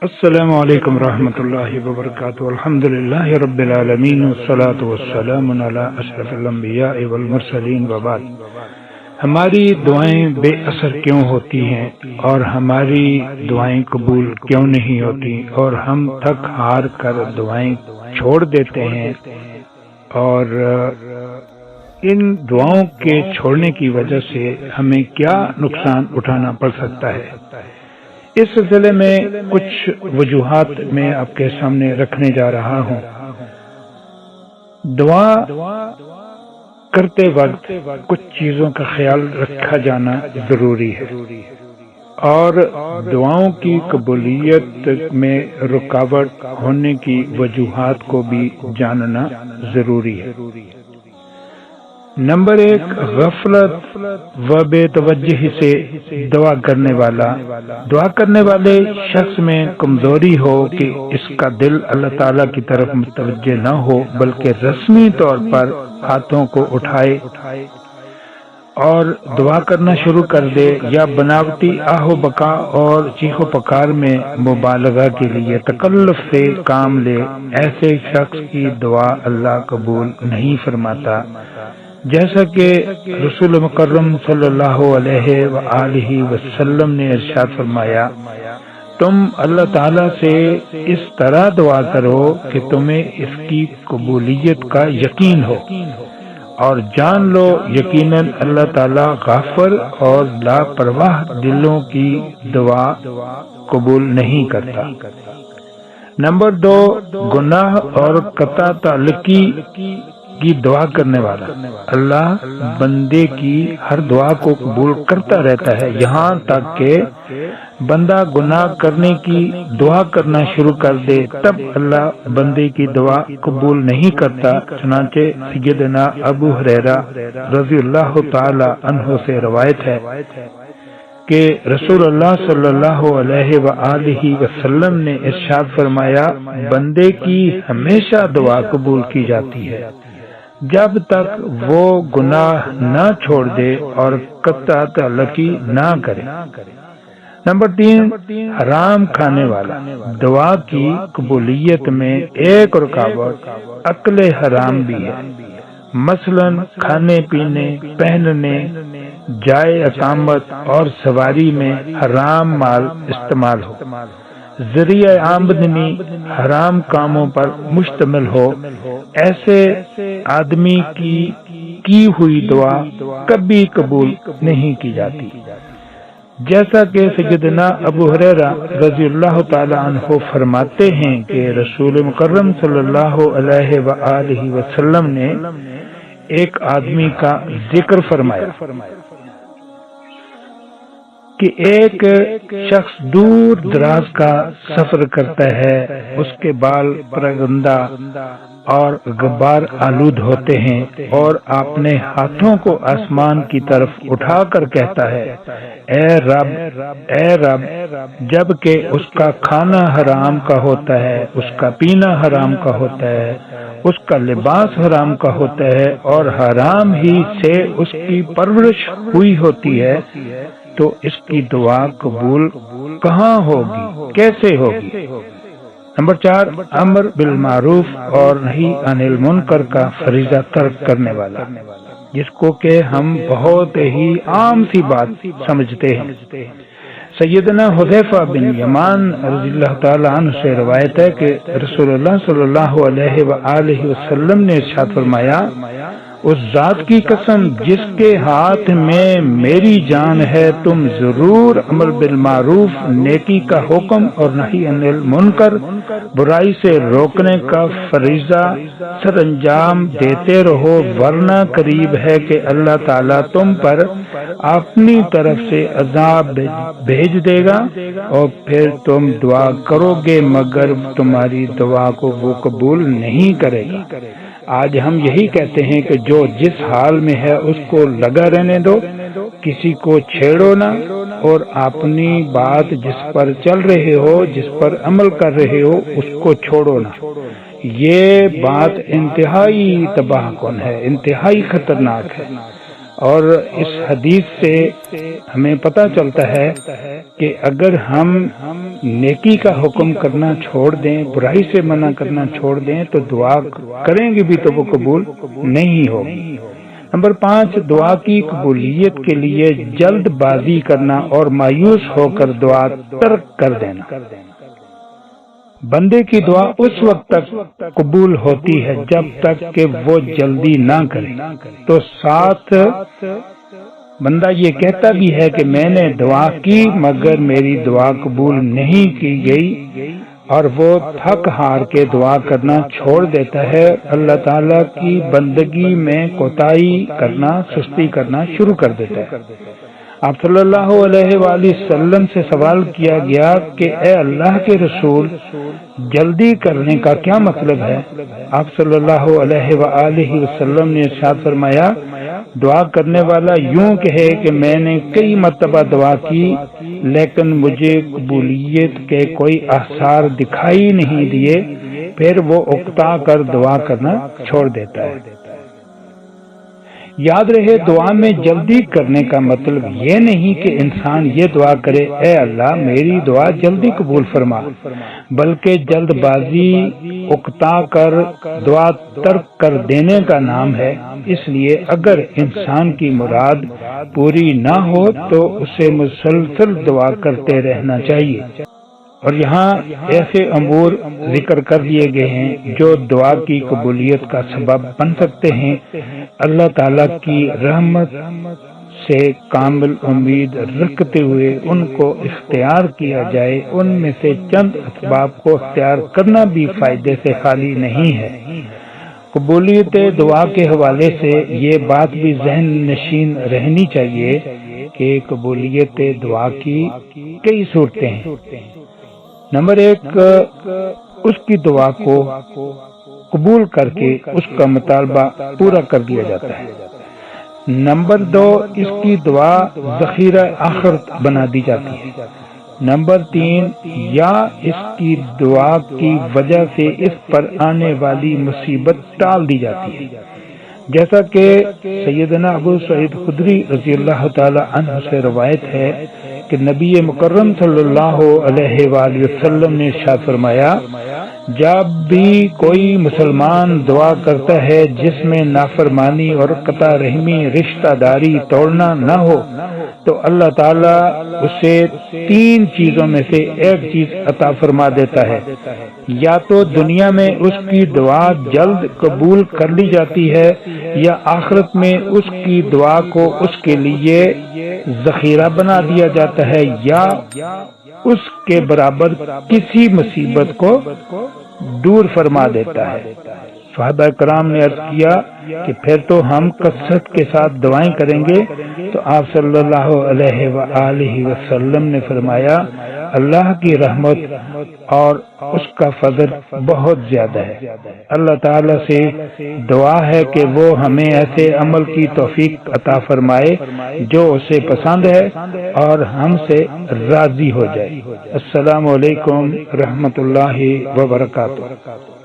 السلام علیکم ورحمۃ اللہ وبرکاتہ۔ الحمد للہ رب العالمین والصلاة والسلام علی اشرف الانبیاء والمرسلین وبعد۔ ہماری دعائیں بے اثر کیوں ہوتی ہیں اور ہماری دعائیں قبول کیوں نہیں ہوتی، اور ہم تھک ہار کر دعائیں چھوڑ دیتے ہیں، اور ان دعاؤں کے چھوڑنے کی وجہ سے ہمیں کیا نقصان اٹھانا پڑ سکتا ہے؟ اس سلسلے میں کچھ وجوہات میں آپ کے سامنے رکھنے جا رہا ہوں۔ دعا کرتے وقت کچھ چیزوں کا خیال رکھا جانا ضروری ہے، اور دعاؤں کی قبولیت میں رکاوٹ ہونے کی وجوہات کو بھی جاننا ضروری ہے۔ نمبر 1، غفلت و بے توجہی سے دعا کرنے والا۔ دعا کرنے والے شخص میں کمزوری ہو کہ اس کا دل اللہ تعالیٰ کی طرف متوجہ نہ ہو، بلکہ رسمی طور پر ہاتھوں کو اٹھائے اور دعا کرنا شروع کر دے، یا بناوٹی آہ و بکا اور چیخ و پکار میں مبالغہ کے لیے تکلف سے کام لے، ایسے شخص کی دعا اللہ قبول نہیں فرماتا۔ جیسا کہ رسول مکرم صلی اللہ علیہ وآلہ وسلم نے ارشاد فرمایا، تم اللہ تعالیٰ سے اس طرح دعا کرو کہ تمہیں اس کی قبولیت کا یقین ہو، اور جان لو یقیناً اللہ تعالیٰ غافر اور لاپرواہ دلوں کی دعا قبول نہیں کرتا۔ نمبر 2، گناہ اور قطع تعلقی کی دعا کرنے والا۔ اللہ بندے کی ہر دعا کو قبول کرتا رہتا ہے، یہاں تک کہ بندہ گناہ کرنے کی دعا کرنا شروع کر دے، تب اللہ بندے کی دعا قبول نہیں کرتا۔ چنانچہ سیدنا ابو ہریرہ رضی اللہ تعالی عنہ سے روایت ہے کہ رسول اللہ صلی اللہ علیہ وآلہ وسلم نے ارشاد فرمایا، بندے کی ہمیشہ دعا قبول کی جاتی ہے جب تک وہ گناہ نہ چھوڑ دے اور قطع تعلقی نہ کرے۔ نمبر 3، حرام کھانے والا۔ دعا کی قبولیت میں ایک رکاوٹ اکل حرام بھی ہے، مثلا کھانے پینے، پہننے، جائے اقامت اور سواری میں حرام مال استعمال ہو، ذریعہ آمدنی حرام کاموں پر مشتمل ہو، ایسے آدمی کی ہوئی دعا کبھی قبول نہیں کی جاتی۔ جیسا کہ سیدنا ابو ہریرہ رضی اللہ تعالی عنہ فرماتے ہیں کہ رسول مکرم صلی اللہ علیہ وآلہ وسلم نے ایک آدمی کا ذکر فرمایا کہ ایک شخص دور دراز کا سفر کرتا ہے، اس کے بال پرگندہ اور غبار آلود ہوتے ہیں، اور اپنے ہاتھوں کو آسمان کی طرف اٹھا کر کہتا ہے، اے رب، جبکہ اس کا کھانا حرام کا ہوتا ہے، اس کا پینا حرام کا ہوتا ہے، اس کا لباس حرام کا ہوتا ہے، اور حرام ہی سے اس کی پرورش ہوئی ہوتی ہے، تو اس کی دعا قبول کہاں ہوگی، کیسے ہوگی؟ نمبر 4، امر بالمعروف اور نہی عن المنکر کا فریضہ ترک کرنے والا، جس کو کہ ہم بہت ہی عام سی بات سمجھتے ہیں۔ سیدنا حذیفہ بن یمان رضی اللہ تعالی عنہ سے روایت ہے کہ رسول اللہ صلی اللہ علیہ وآلہ وسلم نے ارشاد فرمایا، اس ذات کی قسم جس کے ہاتھ میں میری جان ہے، تم ضرور امر بالمعروف، نیکی کا حکم اور نہی عن المنکر، برائی سے روکنے کا فریضہ سر انجام دیتے رہو، ورنہ قریب ہے کہ اللہ تعالیٰ تم پر اپنی طرف سے عذاب بھیج دے گا، اور پھر تم دعا کرو گے مگر تمہاری دعا کو وہ قبول نہیں کرے گا۔ آج ہم یہی کہتے ہیں کہ جو جس حال میں ہے اس کو لگا رہنے دو، کسی کو چھیڑو نہ، اور اپنی بات جس پر چل رہے ہو، جس پر عمل کر رہے ہو، اس کو چھوڑو نہ۔ یہ بات انتہائی تباہ کن ہے، انتہائی خطرناک ہے۔ اور اس حدیث سے ہمیں پتہ چلتا ہے کہ اگر ہم نیکی کا حکم کرنا چھوڑ دیں، برائی سے منع کرنا چھوڑ دیں، تو دعا کریں گے بھی تو وہ قبول نہیں ہوگی۔ نمبر 5، دعا کی قبولیت کے لیے جلد بازی کرنا اور مایوس ہو کر دعا ترک کر دینا۔ بندے کی دعا اس وقت تک قبول ہوتی ہے جب تک کہ وہ جلدی نہ کرے، تو ساتھ بندہ یہ کہتا بھی ہے کہ میں نے دعا کی مگر میری دعا قبول نہیں کی گئی، اور وہ تھک ہار کے دعا کرنا چھوڑ دیتا ہے، اللہ تعالیٰ کی بندگی میں کوتاہی کرنا، سستی کرنا شروع کر دیتا ہے۔ آپ صلی اللہ علیہ وآلہ وسلم سے سوال کیا گیا کہ اے اللہ کے رسول، جلدی کرنے کا کیا مطلب ہے؟ آپ صلی اللہ علیہ وآلہ وسلم نے ارشاد فرمایا، دعا کرنے والا یوں کہے کہ میں نے کئی مرتبہ دعا کی لیکن مجھے قبولیت کے کوئی آثار دکھائی نہیں دیے، پھر وہ اکتا کر دعا کرنا چھوڑ دیتا ہے۔ یاد رہے، دعا میں جلدی کرنے کا مطلب یہ نہیں کہ انسان یہ دعا کرے اے اللہ میری دعا جلدی قبول فرما، بلکہ جلد بازی اکتا کر دعا ترک کر دینے کا نام ہے۔ اس لیے اگر انسان کی مراد پوری نہ ہو تو اسے مسلسل دعا کرتے رہنا چاہیے۔ اور یہاں ایسے امور ذکر کر دیے گئے ہیں جو دعا کی قبولیت کا سبب بن سکتے ہیں۔ اللہ تعالیٰ کی رحمت سے کامل امید رکھتے ہوئے ان کو اختیار کیا جائے۔ ان میں سے چند اسباب کو اختیار کرنا بھی فائدے سے خالی نہیں ہے۔ قبولیت دعا کے حوالے سے یہ بات بھی ذہن نشین رہنی چاہیے کہ قبولیت دعا کی کئی صورتیں ہیں۔ نمبر 1، اس کی دعا کو قبول کر کے اس کا مطالبہ پورا کر دیا جاتا ہے۔ نمبر 2، اس کی دعا ذخیرہ آخرت بنا دی جاتی ہے۔ نمبر 3، یا اس کی دعا کی وجہ سے اس پر آنے والی مصیبت ٹال دی جاتی ہے، جیسا کہ سیدنا ابو سعید خدری رضی اللہ تعالی عنہ سے روایت ہے کہ نبی مکرم صلی اللہ علیہ وآلہ وسلم نے ارشاد فرمایا، جب بھی کوئی مسلمان دعا کرتا ہے جس میں نافرمانی اور قطع رحمی رشتہ داری توڑنا نہ ہو، تو اللہ تعالیٰ اسے 3 چیزوں میں سے ایک چیز عطا فرما دیتا ہے۔ یا تو دنیا میں اس کی دعا جلد قبول کر لی جاتی ہے، یا آخرت میں اس کی دعا کو اس کے لیے ذخیرہ بنا دیا جاتا ہے، یا اس کے برابر کسی مصیبت کو دور فرما دیتا ہے۔ صحابہ کرام نے عرض کیا کہ پھر تو ہم کثرت کے ساتھ دعائیں کریں گے، تو آپ صلی اللہ علیہ وآلہ وسلم نے فرمایا، اللہ کی رحمت اور اس کا فضل بہت زیادہ ہے۔ اللہ تعالیٰ سے دعا ہے کہ وہ ہمیں ایسے عمل کی توفیق عطا فرمائے جو اسے پسند ہے اور ہم سے راضی ہو جائے۔ السلام علیکم رحمۃ اللہ وبرکاتہ۔